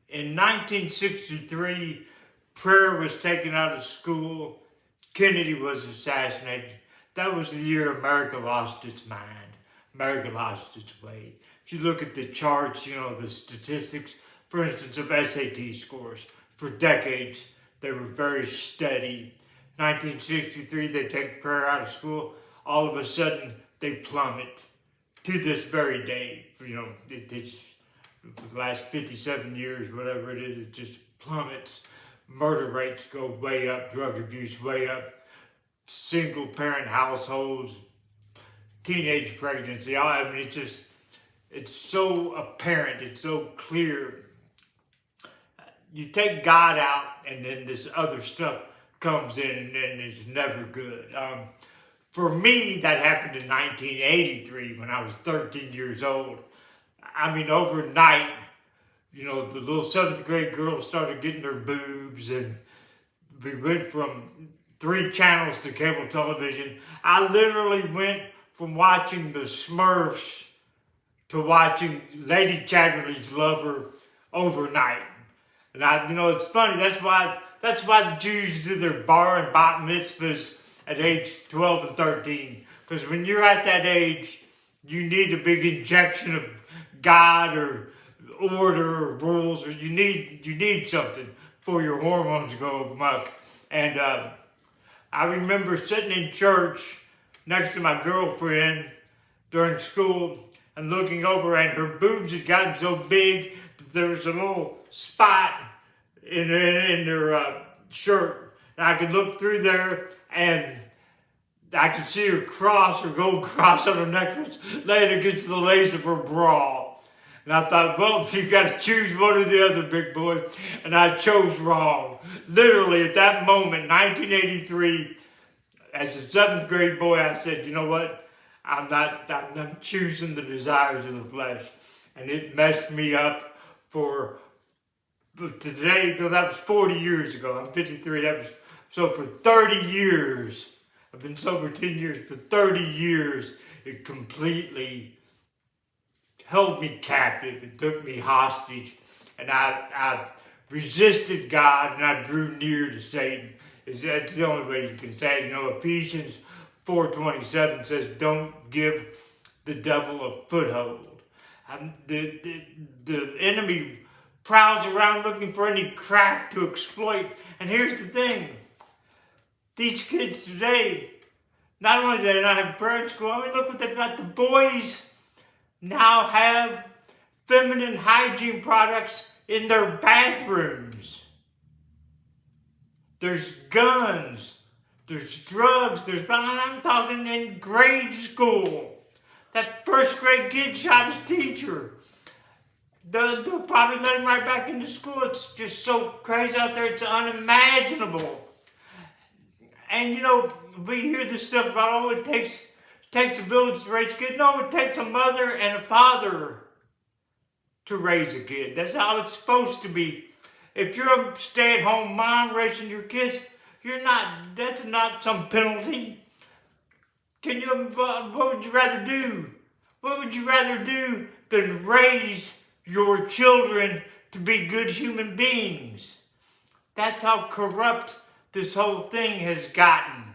In 1963, prayer was taken out of school. Kennedy was assassinated. That was the year America lost its mind. America lost its way. If you look at the charts, the statistics, for instance, of SAT scores, for decades, they were very steady. 1963, they take prayer out of school. All of a sudden, they plummet to this very day. It's for the last 57 years, whatever it is, it just plummets. Murder rates go way up, drug abuse way up, single parent households, teenage pregnancy. It's so apparent, it's so clear. You take God out, and then this other stuff comes in, and then it's never good. For me, that happened in 1983 when I was 13 years old. Overnight, the little 7th grade girls started getting their boobs, and we went from 3 channels to cable television. I literally went from watching the Smurfs to watching Lady Chatterley's Lover overnight. And it's funny. That's why the Jews do their bar and bat mitzvahs at age 12 and 13. Because when you're at that age, you need a big injection of God or order or rules, or you need something for your hormones to go amok. And I remember sitting in church next to my girlfriend during school and looking over, and her boobs had gotten so big that there was a little spot in her shirt. And I could look through there, and I could see her cross, her gold cross on her necklace, laying against the lace of her bra. And I thought, well, you got to choose one or the other, big boy. And I chose wrong. Literally, at that moment, 1983, as a 7th grade boy, I said, you know what? I'm choosing the desires of the flesh. And it messed me up for today. That was 40 years ago. I'm 53. So for 30 years, I've been sober 10 years. For 30 years, it completely held me captive. It took me hostage. And I resisted God, and I drew near to Satan. That's the only way you can say it. Ephesians 4:27 says, don't give the devil a foothold. The enemy prowls around looking for any crack to exploit. And here's the thing. These kids today, not only do they not have prayer in school, look what they've got. The boys now have feminine hygiene products in their bathrooms. There's guns. There's drugs. I'm talking in grade school. That 1st grade kid shot his teacher. They'll probably let him right back into school. It's just so crazy out there. It's unimaginable. And we hear this stuff about, it takes a village to raise a kid. No, it takes a mother and a father to raise a kid. That's how it's supposed to be. If you're a stay-at-home mom raising your kids, that's not some penalty. What would you rather do? What would you rather do than raise your children to be good human beings? That's how corrupt this whole thing has gotten.